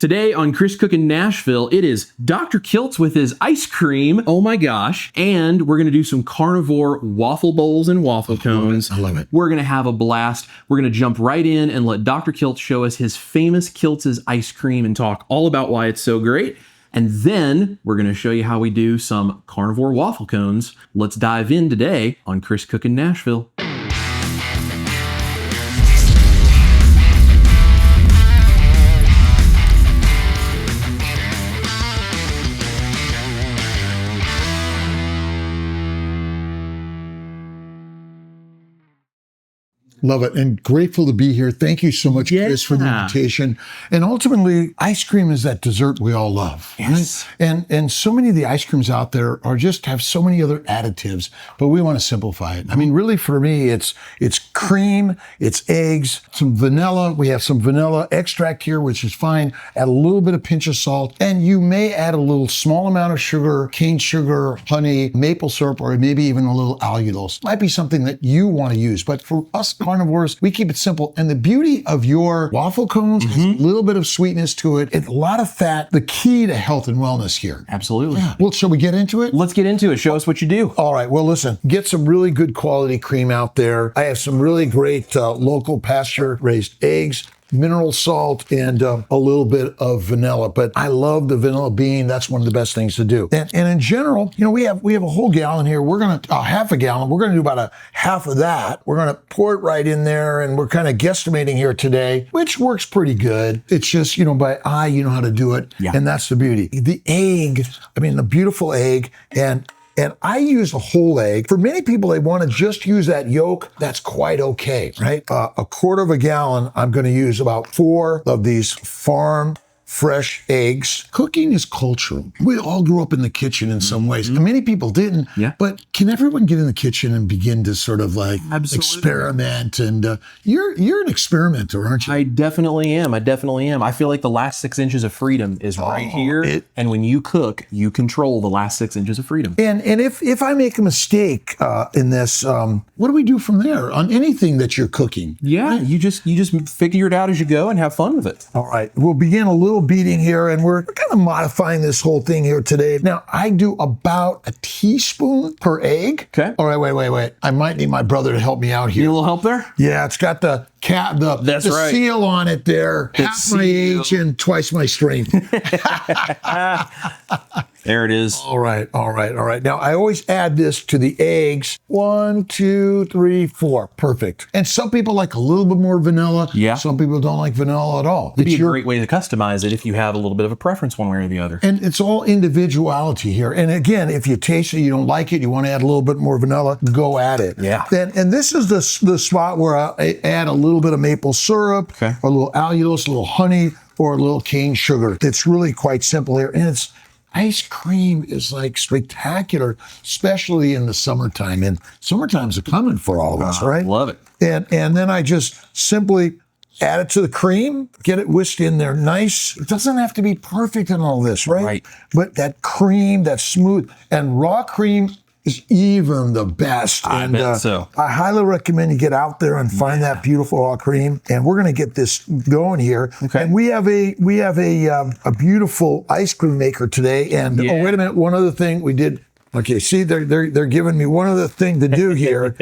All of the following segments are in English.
Today on Chris Cookin' Nashville, it is Dr. Kiltz with his ice cream. Oh my gosh. And we're going to do some carnivore waffle bowls and waffle cones. I love it. We're going to have a blast. We're going to jump right in and let Dr. Kiltz show us his famous Kiltz's ice cream and talk all about why it's so great. And then we're going to show you how we do some carnivore waffle cones. Let's dive in today on Chris Cookin' Nashville. Love it, and grateful to be here. Thank you so much, Chris, for the invitation. And ultimately, ice cream is that dessert we all love. Yes. Right? And so many of the ice creams out there are just have so many other additives, but we want to simplify it. I mean, really for me, it's cream, it's eggs, some vanilla. We have some vanilla extract here, which is fine. Add a little bit of pinch of salt, and you may add a little small amount of sugar, cane sugar, honey, maple syrup, or maybe even a little allulose. Might be something that you want to use, but for us carnivores, we keep it simple. And the beauty of your waffle cones is a little bit of sweetness to it and a lot of fat, the key to health and wellness here. Absolutely. Yeah. Well, shall we get into it? Let's get into it. Show us what you do. All right. Well, listen, get some really good quality cream out there. I have some really great local pasture-raised eggs, mineral salt, and a little bit of vanilla. But I love the vanilla bean. That's one of the best things to do. And in general, you know, we have a whole gallon here. We're going to, half a gallon. We're going to do about a half of that. We're going to pour it right in there. And we're kind of guesstimating here today, which works pretty good. It's just, you know, by eye, you know how to do it. Yeah. And that's the beauty. The egg, I mean, the beautiful egg, and I use a whole egg. For many people, they want to just use that yolk. That's quite okay, right? A quarter of a gallon, I'm going to use about 4 of these farm fresh eggs. Cooking is cultural. We all grew up in the kitchen in some ways. And many people didn't. Yeah. But can everyone get in the kitchen and begin to sort of like experiment? And you're an experimenter, aren't you? I definitely am. I feel like the last 6 inches of freedom is right here. And when you cook, you control the last 6 inches of freedom. And if I make a mistake in this, what do we do from there on anything that you're cooking? Yeah, right? you just figure it out as you go and have fun with it. All right, we'll begin a little beating here, and we're kind of modifying this whole thing here today. Now, I do about a teaspoon per egg. Okay. All right, wait. I might need my brother to help me out here. Need a little help there? Yeah, it's got the seal on it there. Half my age and twice my strength. There it is. All right. Now, I always add this to the eggs. 1, 2, 3, 4. Perfect. And some people like a little bit more vanilla. Yeah. Some people don't like vanilla at all. It'd be a great way to customize it if you have a little bit of a preference one way or the other. And it's all individuality here. And again, if you taste it, you don't like it, you want to add a little bit more vanilla, go at it. Yeah. And this is the spot where I add a little bit of maple syrup, or a little allulose, a little honey, or a little cane sugar. It's really quite simple here. And ice cream is like spectacular, especially in the summertime. And summertime's a coming for all of us, right? Love it. And then I just simply add it to the cream, get it whisked in there nice. It doesn't have to be perfect in all this, right? Right. But that cream, that smooth, and raw cream is even the best. I bet so. I highly recommend you get out there and find that beautiful raw cream. And we're going to get this going here. Okay. And we have a beautiful ice cream maker today. And oh, wait a minute, one other thing we did. Okay, see, they're giving me one other thing to do here.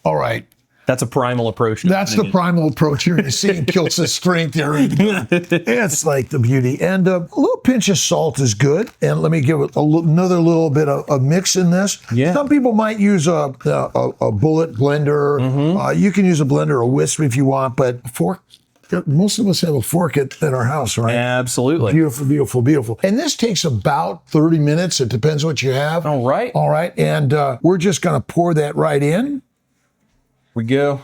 All right. That's a primal approach. That's the primal approach. You're seeing Kiltz's strength here. It's like the beauty. And a little pinch of salt is good. And let me give it another little bit of mix in this. Yeah. Some people might use a bullet blender. You can use a blender or a whisk if you want, but a fork. Most of us have a fork at our house, right? Absolutely. Beautiful. And this takes about 30 minutes. It depends what you have. All right. And we're just going to pour that right in. We go.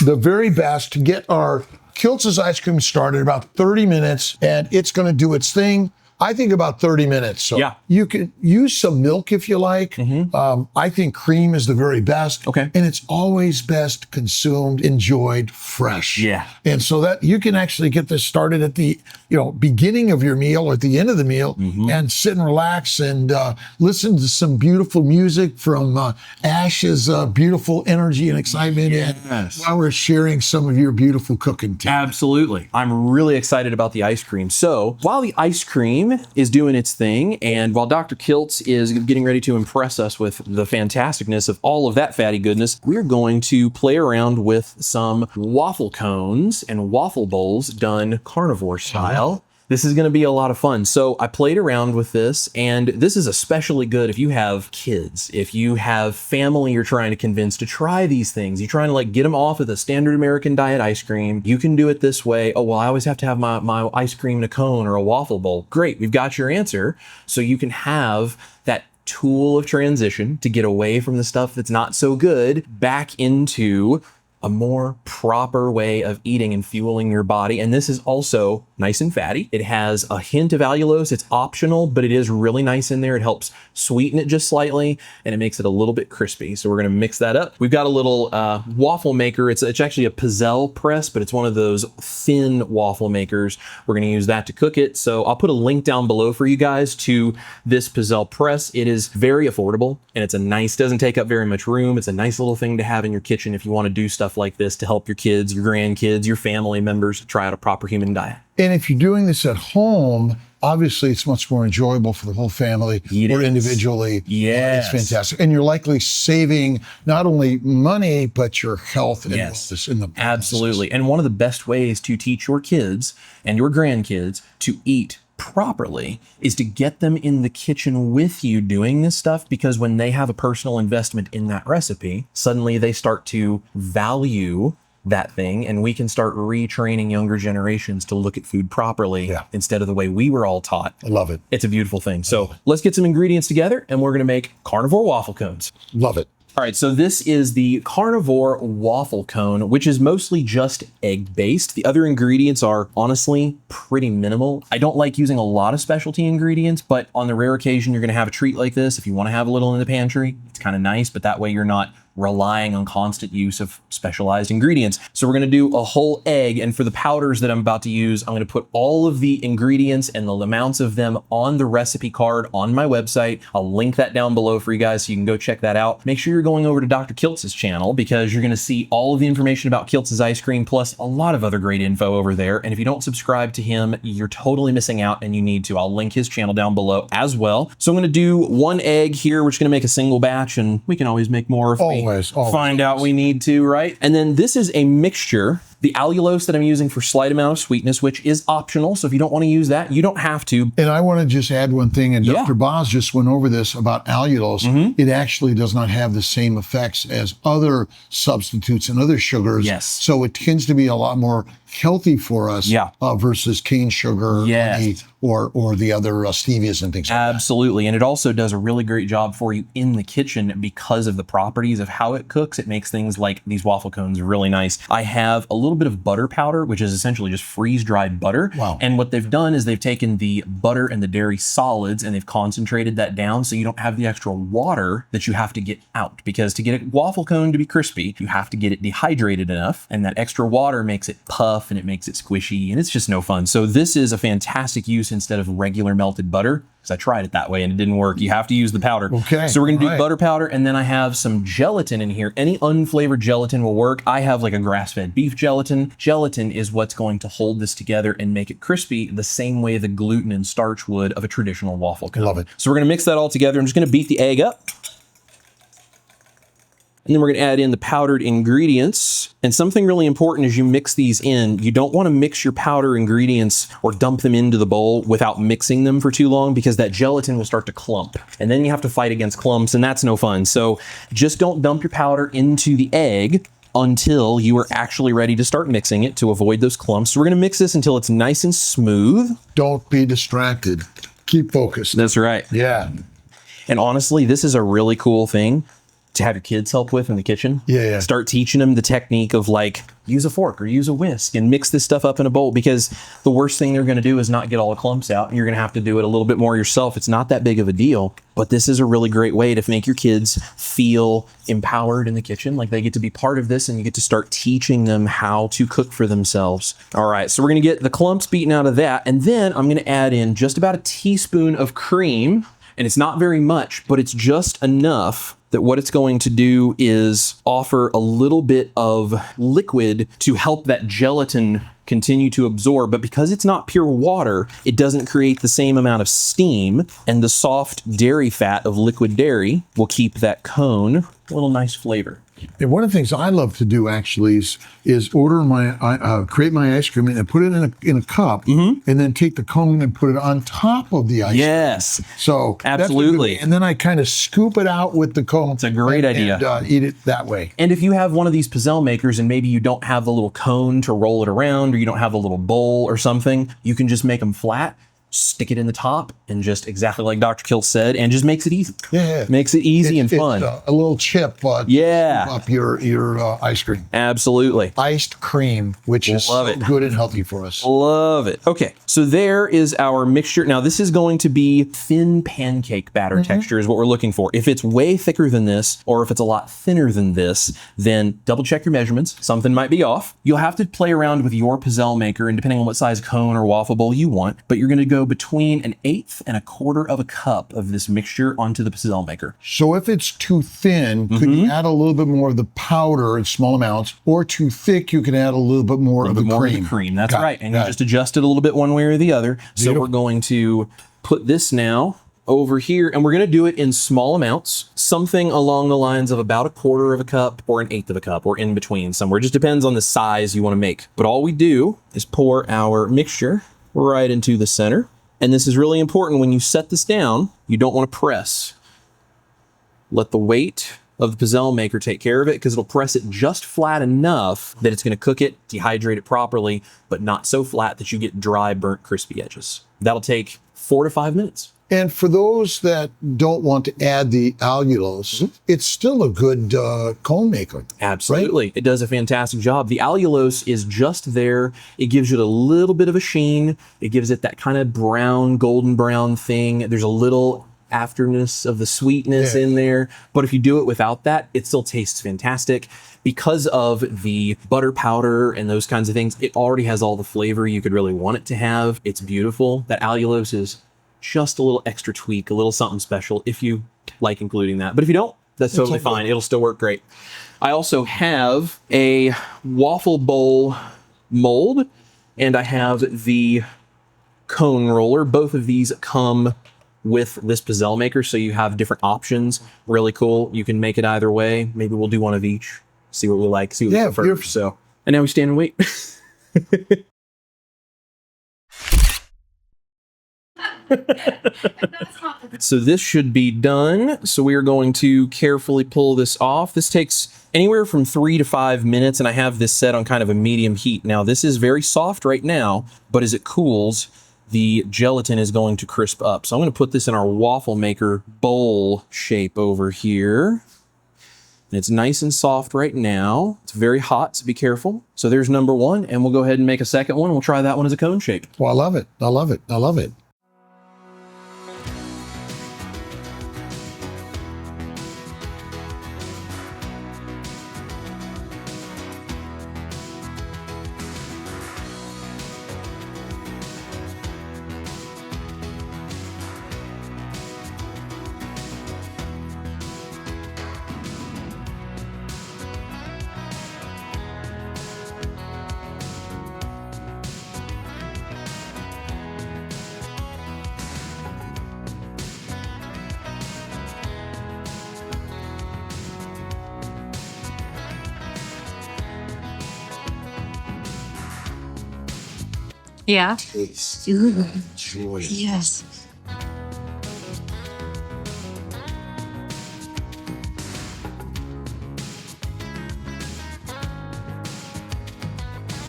The very best to get our Kiltz's ice cream started, about 30 minutes, and it's going to do its thing. I think about 30 minutes. So Yeah. you can use some milk if you like. I think cream is the very best. Okay. And it's always best consumed, enjoyed fresh. Yeah. And so that you can actually get this started at the beginning of your meal or at the end of the meal and sit and relax and listen to some beautiful music from Ash's beautiful energy and excitement. Yes. And while we're sharing some of your beautiful cooking tips. Absolutely. I'm really excited about the ice cream. So while the ice cream is doing its thing, and while Dr. Kiltz is getting ready to impress us with the fantasticness of all of that fatty goodness, we're going to play around with some waffle cones and waffle bowls done carnivore style. This is going to be a lot of fun. So I played around with this, and this is especially good if you have kids, if you have family you're trying to convince to try these things. You're trying to like get them off of the standard American diet ice cream. You can do it this way. Oh, well, I always have to have my ice cream in a cone or a waffle bowl. Great, we've got your answer. So you can have that tool of transition to get away from the stuff that's not so good back into a more proper way of eating and fueling your body. And this is also nice and fatty. It has a hint of allulose. It's optional, but it is really nice in there. It helps sweeten it just slightly, and it makes it a little bit crispy. So we're gonna mix that up. We've got a little waffle maker. It's actually a pizzelle press, but it's one of those thin waffle makers. We're gonna use that to cook it. So I'll put a link down below for you guys to this pizzelle press. It is very affordable, and it's doesn't take up very much room. It's a nice little thing to have in your kitchen if you wanna do stuff like this to help your kids, your grandkids, your family members try out a proper human diet. And if you're doing this at home, obviously it's much more enjoyable for the whole family or individually. Yes. It's fantastic. And you're likely saving not only money, but your health and wellness in the process. Absolutely. And one of the best ways to teach your kids and your grandkids to eat properly is to get them in the kitchen with you doing this stuff, because when they have a personal investment in that recipe, suddenly they start to value that thing, and we can start retraining younger generations to look at food properly instead of the way we were all taught. I love it. It's a beautiful thing. So let's get some ingredients together, and we're going to make carnivore waffle cones. Love it. All right, so this is the carnivore waffle cone, which is mostly just egg-based. The other ingredients are honestly pretty minimal. I don't like using a lot of specialty ingredients, but on the rare occasion you're gonna have a treat like this, if you wanna have a little in the pantry, it's kind of nice, but that way you're not relying on constant use of specialized ingredients. So we're gonna do a whole egg, and for the powders that I'm about to use, I'm gonna put all of the ingredients and the amounts of them on the recipe card on my website. I'll link that down below for you guys so you can go check that out. Make sure you're going over to Dr. Kiltz's channel, because you're gonna see all of the information about Kiltz's ice cream, plus a lot of other great info over there. And if you don't subscribe to him, you're totally missing out, and you need to. I'll link his channel down below as well. So I'm gonna do one egg here. We're just gonna make a single batch, and we can always make more if we find out we need to, right? And then this is a mixture. The allulose that I'm using for slight amount of sweetness, which is optional. So if you don't want to use that, you don't have to. And I want to just add one thing, and Dr. Boz just went over this about allulose. It actually does not have the same effects as other substitutes and other sugars. Yes. So it tends to be a lot more healthy for us versus cane sugar honey, or the other stevias and things like that. Absolutely. And it also does a really great job for you in the kitchen because of the properties of how it cooks. It makes things like these waffle cones really nice. I have a little bit of butter powder, which is essentially just freeze-dried butter. Wow. And what they've done is they've taken the butter and the dairy solids and they've concentrated that down so you don't have the extra water that you have to get out. Because to get a waffle cone to be crispy, you have to get it dehydrated enough, and that extra water makes it puff and it makes it squishy, and it's just no fun. So this is a fantastic use instead of regular melted butter, because I tried it that way and it didn't work. You have to use the powder. Okay. So we're gonna do butter powder, and then I have some gelatin in here. Any unflavored gelatin will work. I have like a grass-fed beef gelatin. Gelatin is what's going to hold this together and make it crispy the same way the gluten and starch would of a traditional waffle cone. Love it. So we're gonna mix that all together. I'm just gonna beat the egg up. And then we're gonna add in the powdered ingredients. And something really important as you mix these in, you don't wanna mix your powder ingredients or dump them into the bowl without mixing them for too long, because that gelatin will start to clump. And then you have to fight against clumps, and that's no fun. So just don't dump your powder into the egg until you are actually ready to start mixing it to avoid those clumps. So we're gonna mix this until it's nice and smooth. Don't be distracted. Keep focused. That's right. Yeah. And honestly, this is a really cool thing to have your kids help with in the kitchen. Yeah. Start teaching them the technique of like, use a fork or use a whisk and mix this stuff up in a bowl, because the worst thing they're going to do is not get all the clumps out, and you're going to have to do it a little bit more yourself. It's not that big of a deal, but this is a really great way to make your kids feel empowered in the kitchen, like they get to be part of this, and you get to start teaching them how to cook for themselves. All right, so we're going to get the clumps beaten out of that, and then I'm going to add in just about a teaspoon of cream, and it's not very much, but it's just enough that what it's going to do is offer a little bit of liquid to help that gelatin continue to absorb. But because it's not pure water, it doesn't create the same amount of steam, and the soft dairy fat of liquid dairy will keep that cone a little nice flavor. And one of the things I love to do actually is order create my ice cream and put it in a cup, and then take the cone and put it on top of the ice Yes. cream. So absolutely. And then I kind of scoop it out with the cone. It's a great idea. And eat it that way. And if you have one of these pizzelle makers and maybe you don't have the little cone to roll it around, or you don't have the little bowl or something, you can just make them flat, stick it in the top, and just exactly like Dr. Kiltz said, and just makes it easy. Yeah. Makes it easy and fun. It's a little chip Yeah. up your ice cream. Absolutely. Iced cream, which is Love so it. good and healthy for us. Love it. Okay, so there is our mixture. Now this is going to be thin pancake batter texture is what we're looking for. If it's way thicker than this, or if it's a lot thinner than this, then double check your measurements. Something might be off. You'll have to play around with your pizzelle maker, and depending on what size cone or waffle bowl you want, but you're gonna go between 1/8 and 1/4 of a cup of this mixture onto the pizzelle maker. So if it's too thin, could you add a little bit more of the powder in small amounts, or too thick, you can add a little bit more of the cream. That's right. And you just adjust it a little bit one way or the other. So we're going to put this now over here, and we're going to do it in small amounts, something along the lines of about 1/4 of a cup or 1/8 of a cup, or in between somewhere. It just depends on the size you want to make. But all we do is pour our mixture right into the center. And this is really important. When you set this down, you don't want to press. Let the weight of the pizzelle maker take care of it, because it'll press it just flat enough that it's going to cook it, dehydrate it properly, but not so flat that you get dry, burnt, crispy edges. That'll take 4 to 5 minutes. And for those that don't want to add the allulose, it's still a good cone maker. Absolutely. It does a fantastic job. The allulose is just there. It gives it a little bit of a sheen. It gives it that kind of brown, golden brown thing. There's a little afterness of the sweetness in there. But if you do it without that, it still tastes fantastic. Because of the butter powder and those kinds of things, it already has all the flavor you could really want it to have. It's beautiful. That allulose is just a little extra tweak, a little something special if you like including that. But if you don't, that's totally fine. It'll still work great. I also have a waffle bowl mold, and I have the cone roller. Both of these come with this pizzelle maker, so you have different options. Really cool. You can make it either way. Maybe we'll do one of each. See what we like, see what we prefer. So, and now we stand and wait. So this should be done. So we are going to carefully pull this off. This takes anywhere from 3 to 5 minutes, and I have this set on kind of a medium heat. Now this is very soft right now, but as it cools, the gelatin is going to crisp up. So I'm going to put this in our waffle maker bowl shape over here. And it's nice and soft right now. It's very hot, so be careful. So there's number one, and we'll go ahead and make a second one. We'll try that one as a cone shape. Well, I love it. I love it. I love it. Yeah. Taste. Ooh. Enjoy. Yes.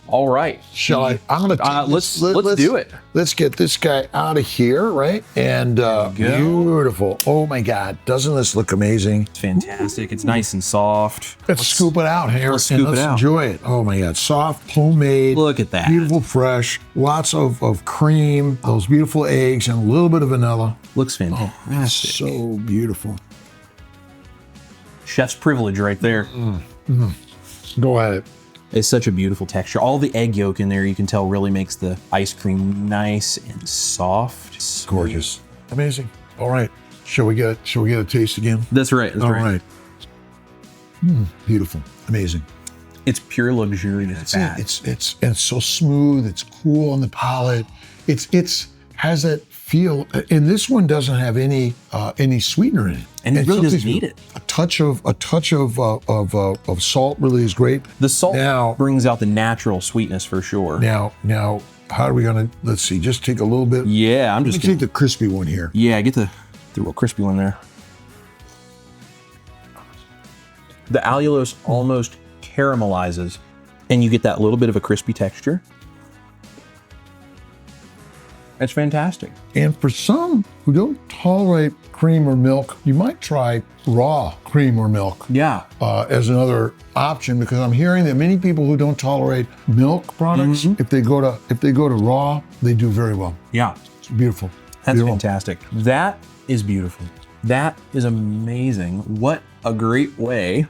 All right. Shall I? I'm going to let's do it. Let's get this guy out of here, right? And beautiful. Oh my God. Doesn't this look amazing? It's fantastic. It's nice and soft. Let's scoop it out here. Let's scoop it out. Enjoy it. Oh my God. Soft, homemade. Look at that. Beautiful, fresh. Lots of cream, those beautiful eggs, and a little bit of vanilla. Looks fantastic. So beautiful. Chef's privilege right there. Go at it. It's such a beautiful texture. All the egg yolk in there, you can tell, really makes the ice cream nice and soft. Gorgeous. Amazing. All right. Shall we get a taste again? That's right. That's All right. Beautiful. Amazing. It's pure luxurious fat. It's so smooth. It's cool on the palate. It's has that feel. And this one doesn't have any sweetener in it. And it really doesn't need it. A touch of salt really is great. The salt now brings out the natural sweetness for sure. Now, how are we gonna? Let's see. Just take a little bit. Yeah, I'm just gonna take the crispy one here. Yeah, get the real crispy one there. The allulose almost caramelizes, and you get that little bit of a crispy texture. It's fantastic. And for some who don't tolerate cream or milk, you might try raw cream or milk. Yeah. As another option, because I'm hearing that many people who don't tolerate milk products, if they go to raw, they do very well. Yeah. It's beautiful. That's beautiful. fantastic. That is beautiful. That is amazing. What a great way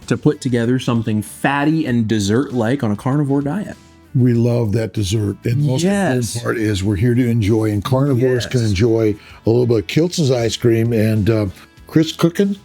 to put together something fatty and dessert-like on a carnivore diet. We love that dessert. And most important part is we're here to enjoy, and carnivores can enjoy a little bit of Kiltz's ice cream and Chris Cookin'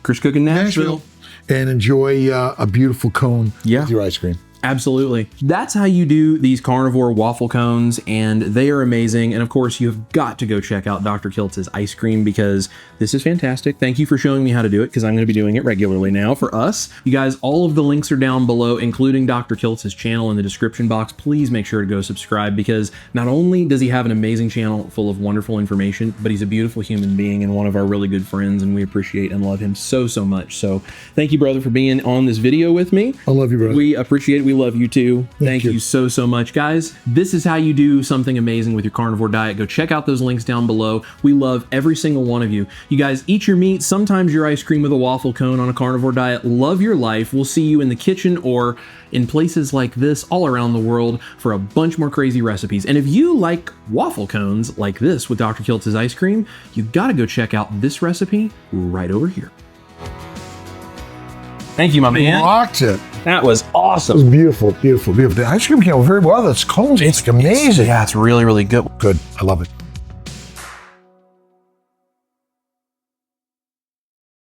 Nashville. And enjoy a beautiful cone with your ice cream. Absolutely. That's how you do these carnivore waffle cones, and they are amazing. And of course, you have got to go check out Dr. Kiltz's ice cream because this is fantastic. Thank you for showing me how to do it because I'm going to be doing it regularly now for us. You guys, all of the links are down below, including Dr. Kiltz's channel in the description box. Please make sure to go subscribe because not only does he have an amazing channel full of wonderful information, but he's a beautiful human being and one of our really good friends, and we appreciate and love him so much. So thank you, brother, for being on this video with me. I love you, brother. We appreciate it. We love you too. Thank you so much, guys. This is how you do something amazing with your carnivore diet. Go check out those links down below. We love every single one of you. You guys eat your meat, sometimes your ice cream with a waffle cone on a carnivore diet. Love your life. We'll see you in the kitchen or in places like this all around the world for a bunch more crazy recipes. And if you like waffle cones like this with Dr. Kiltz's ice cream, you gotta go check out this recipe right over here. Thank you, my man. Rocked it. That was awesome. It was beautiful, beautiful, beautiful. The ice cream came out very well. That's cones. It's amazing. Yeah, it's really, really good. Good. I love it.